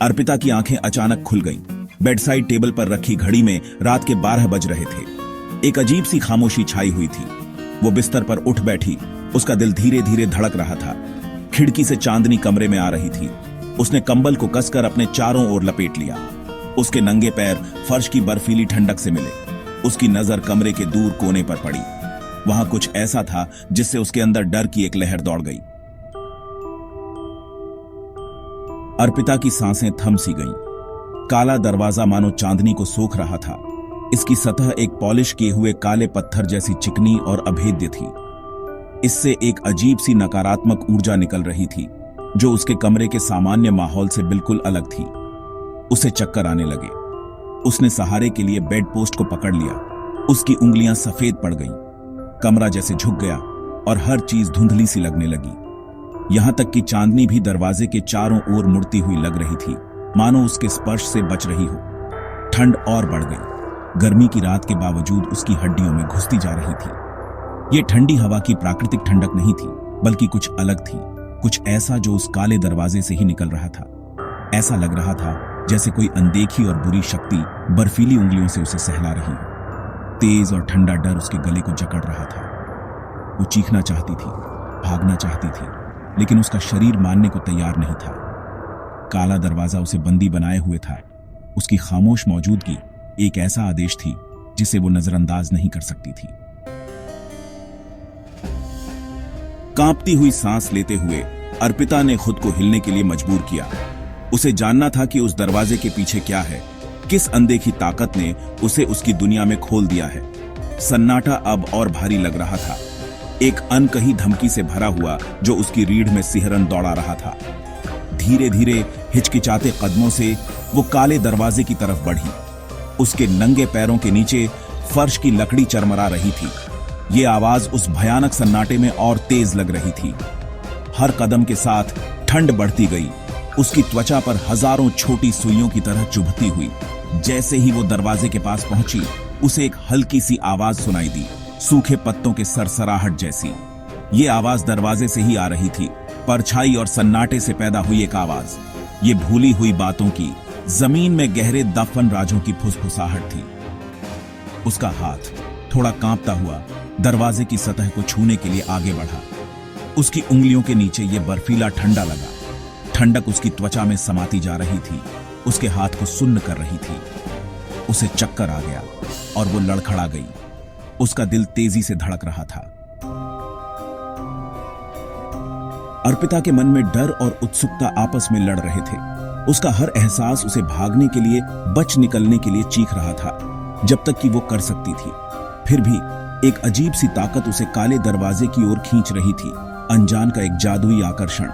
अर्पिता की आंखें अचानक खुल गईं। बेड साइड टेबल पर रखी घड़ी में रात के 12 बज रहे थे। एक अजीब सी खामोशी छाई हुई थी। वो बिस्तर पर उठ बैठी। उसका दिल धीरे धीरे धड़क रहा था। खिड़की से चांदनी कमरे में आ रही थी। उसने कंबल को कसकर अपने चारों ओर लपेट लिया। उसके नंगे पैर फर्श की बर्फीली ठंडक से मिले। उसकी नजर कमरे के दूर कोने पर पड़ी। वहां कुछ ऐसा था जिससे उसके अंदर डर की एक लहर दौड़ गई। अर्पिता की सांसें थम सी गईं। काला दरवाजा मानो चांदनी को सोख रहा था। इसकी सतह एक पॉलिश किए हुए काले पत्थर जैसी चिकनी और अभेद्य थी। इससे एक अजीब सी नकारात्मक ऊर्जा निकल रही थी जो उसके कमरे के सामान्य माहौल से बिल्कुल अलग थी। उसे चक्कर आने लगे। उसने सहारे के लिए बेड पोस्ट को पकड़ लिया। उसकी उंगलियां सफेद पड़ गईं। कमरा जैसे झुक गया और हर चीज धुंधली सी लगने लगी। यहां तक कि चांदनी भी दरवाजे के चारों ओर मुड़ती हुई लग रही थी, मानो उसके स्पर्श से बच रही हो। ठंड और बढ़ गई। गर्मी की रात के बावजूद उसकी हड्डियों में घुसती जा रही थी। ये ठंडी हवा की प्राकृतिक ठंडक नहीं थी, बल्कि कुछ अलग थी। कुछ ऐसा जो उस काले दरवाजे से ही निकल रहा था। ऐसा लग रहा था जैसे कोई अनदेखी और बुरी शक्ति बर्फीली उंगलियों से उसे सहला रही हो। तेज और ठंडा डर उसके गले को जकड़ रहा था। वो चीखना चाहती थी, भागना चाहती थी, लेकिन उसका शरीर मानने को तैयार नहीं था। काला दरवाजा उसे बंदी बनाए हुए था। उसकी खामोश मौजूदगी एक ऐसा आदेश थी जिसे वो नजरअंदाज नहीं कर सकती थी। कांपती हुई सांस लेते हुए अर्पिता ने खुद को हिलने के लिए मजबूर किया। उसे जानना था कि उस दरवाजे के पीछे क्या है। किस अनदेखी ताकत ने उसे उसकी दुनिया में खोल दिया है। सन्नाटा अब और भारी लग रहा था, एक अनकही धमकी से भरा हुआ जो उसकी रीढ़ में सिहरन दौड़ा रहा था। धीरे धीरे हिचकिचाते कदमों से वो काले दरवाजे की तरफ बढ़ी। उसके नंगे पैरों के नीचे फर्श की लकड़ी चरमरा रही थी। ये आवाज उस भयानक सन्नाटे में और तेज लग रही थी। हर कदम के साथ ठंड बढ़ती गई। उसकी त्वचा पर हजारों छोटी सुइयों की तरह चुभती हुई। जैसे ही वो दरवाजे के पास पहुंची, उसे एक हल्की सी आवाज सुनाई दी, सूखे पत्तों के सरसराहट जैसी। ये आवाज दरवाजे से ही आ रही थी, परछाई और सन्नाटे से पैदा हुई एक आवाज। ये भूली हुई बातों की, जमीन में गहरे दफन राजों की फुसफुसाहट थी। उसका हाथ थोड़ा कांपता हुआ दरवाजे की सतह को छूने के लिए आगे बढ़ा। उसकी उंगलियों के नीचे ये बर्फीला ठंडा लगा। ठंडक उसकी त्वचा में समाती जा रही थी, उसके हाथ को सुन्न कर रही थी। उसे चक्कर आ गया और वो लड़खड़ा गई। उसका दिल तेजी से धड़क रहा था। अर्पिता के मन में डर और उत्सुकता आपस में लड़ रहे थे। उसका हर एहसास उसे भागने के लिए, बच निकलने के लिए चीख रहा था, जब तक कि वो कर सकती थी। फिर भी एक अजीब सी ताकत उसे काले दरवाजे की ओर खींच रही थी, अनजान का एक जादुई आकर्षण।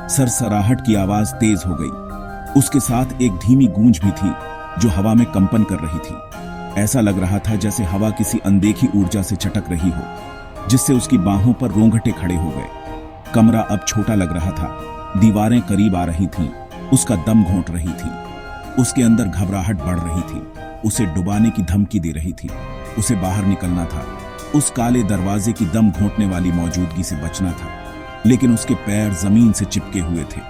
सरसराहट की आवाज तेज हो गई। उसके साथ एक धीमी गूंज भी थी जो हवा में कंपन कर रही थी। ऐसा लग रहा था जैसे हवा किसी अनदेखी ऊर्जा से चटक रही हो, जिससे उसकी बाहों पर रोंगटे खड़े हो गए। कमरा अब छोटा लग रहा था। दीवारें करीब आ रही थीं। उसका दम घोंट रही थी। उसके अंदर घबराहट बढ़ रही थी। उसे डुबाने की धमकी दे रही थी। उसे बाहर निकलना था। उस काले दरवाजे की दम घोंटने वाली मौजूदगी से बचना था। लेकिन उसके पैर जमीन से चिपके हुए थे।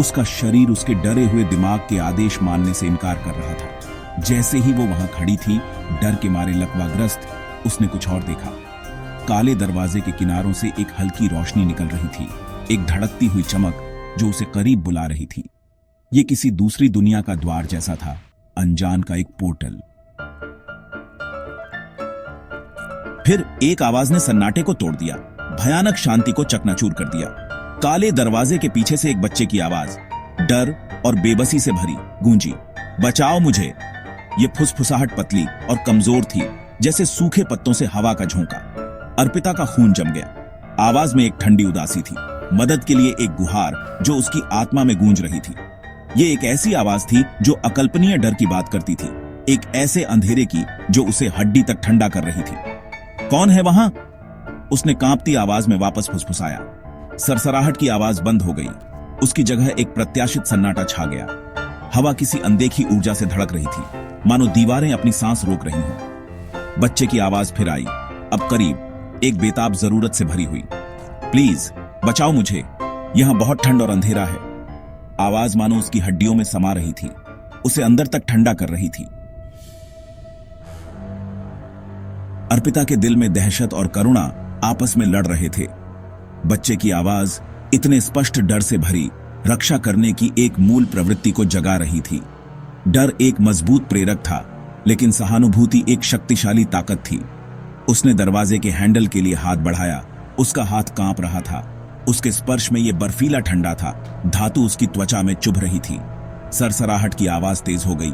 उसका शरीर उसके डरे हुए दिमाग के आदेश मानने से इनकार कर रहा था। जैसे ही वो वहां खड़ी थी, डर के मारे लकवाग्रस्त, उसने कुछ और देखा। काले दरवाजे के किनारों से एक हल्की रोशनी निकल रही थी, एक धड़कती हुई चमक जो उसे करीब बुला रही थी। ये किसी दूसरी दुनिया का द्वार जैसा था, अनजान का एक पोर्टल। फिर एक आवाज ने सन्नाटे को तोड़ दिया, भयानक शांति को चकनाचूर कर दिया। काले दरवाजे के पीछे से एक बच्चे की आवाज, डर और बेबसी से भरी, गूंजी, बचाओ मुझे। ये फुसफुसाहट पतली और कमजोर थी, जैसे सूखे पत्तों से हवा का झोंका। अर्पिता का खून जम गया। आवाज में एक ठंडी उदासी थी, मदद के लिए एक गुहार जो उसकी आत्मा में गूंज रही थी। ये एक ऐसी आवाज थी जो अकल्पनीय डर की बात करती थी, एक ऐसे अंधेरे की जो उसे हड्डी तक ठंडा कर रही थी। कौन है वहां? उसने कांपती आवाज में वापस फुसफुसाया। सरसराहट की आवाज बंद हो गई। उसकी जगह एक प्रत्याशित सन्नाटा छा गया। हवा किसी अनदेखी ऊर्जा से धड़क रही थी, मानो दीवारें अपनी सांस रोक रही हों। बच्चे की आवाज फिर आई, अब करीब, एक बेताब जरूरत से भरी हुई, प्लीज बचाओ मुझे, यहां बहुत ठंड और अंधेरा है। आवाज मानो उसकी हड्डियों में समा रही थी, उसे अंदर तक ठंडा कर रही थी। अर्पिता के दिल में दहशत और करुणा आपस में लड़ रहे थे। बच्चे की आवाज इतने स्पष्ट डर से भरी रक्षा करने की एक मूल प्रवृत्ति को जगा रही थी। डर एक मजबूत प्रेरक था, लेकिन सहानुभूति एक शक्तिशाली ताकत थी। उसने दरवाजे के हैंडल के लिए हाथ बढ़ाया। उसका हाथ कांप रहा था। उसके स्पर्श में यह बर्फीला ठंडा था। धातु उसकी त्वचा में चुभ रही थी। सरसराहट की आवाज तेज हो गई।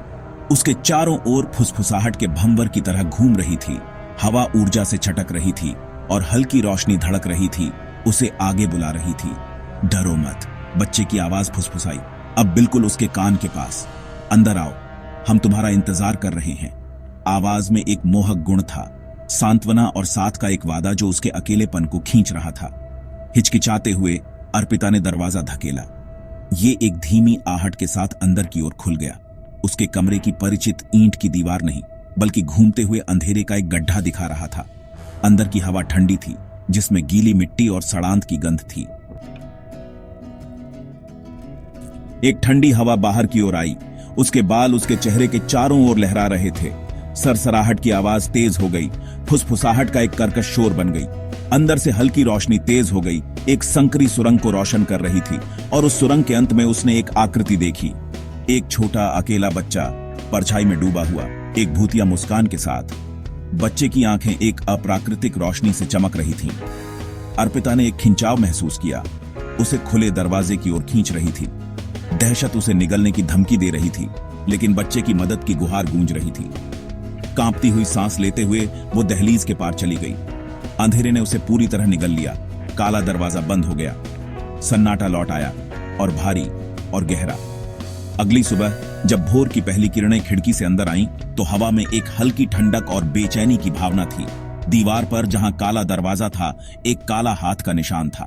उसके चारों ओर फुसफुसाहट के भंवर की तरह घूम रही थी। हवा ऊर्जा से छटक रही थी और हल्की रोशनी धड़क रही थी, उसे आगे बुला रही थी। डरो मत, बच्चे की आवाज फुसफुसाई, अब बिल्कुल उसके कान के पास। अंदर आओ, हम तुम्हारा इंतजार कर रहे हैं। आवाज में एक मोहक गुण था, सांत्वना और साथ का एक वादा जो उसके अकेलेपन को खींच रहा था। हिचकिचाते हुए अर्पिता ने दरवाजा धकेला। ये एक धीमी आहट के साथ अंदर की ओर खुल गया। उसके कमरे की परिचित ईंट की दीवार नहीं, बल्कि घूमते हुए अंधेरे का एक गड्ढा दिखा रहा था। अंदर की हवा ठंडी थी, जिसमें गीली मिट्टी और सड़ांत की गंध थी। एक ठंडी हवा बाहर की ओर आई। उसके बाल उसके चेहरे के चारों ओर लहरा रहे थे। सरसराहट की आवाज तेज हो गई। फुसफुसाहट का एक कर्कश शोर बन गई। अंदर से हल्की रोशनी तेज हो गई, एक संकरी सुरंग को रोशन कर रही थी, और उस सुरंग के अंत में उसने एक आकृति देखी। एक छोटा अकेला बच्चा परछाई में डूबा हुआ, एक भूतिया मुस्कान के साथ। बच्चे की आंखें एक अप्राकृतिक रोशनी से चमक रही थीं। अर्पिता ने एक खिंचाव महसूस किया। उसे खुले दरवाजे की ओर खींच रही थी। दहशत उसे निगलने की धमकी दे रही थी, लेकिन बच्चे की मदद की गुहार गूंज रही थी। कांपती हुई सांस लेते हुए वो दहलीज के पार चली गई। अंधेरे ने उसे पूरी तरह निगल लिया। काला दरवाजा बंद हो गया। सन्नाटा लौट आया, और भारी और गहरा। अगली सुबह जब भोर की पहली किरणें खिड़की से अंदर आईं, तो हवा में एक हल्की ठंडक और बेचैनी की भावना थी। दीवार पर जहां काला दरवाजा था, एक काला हाथ का निशान था।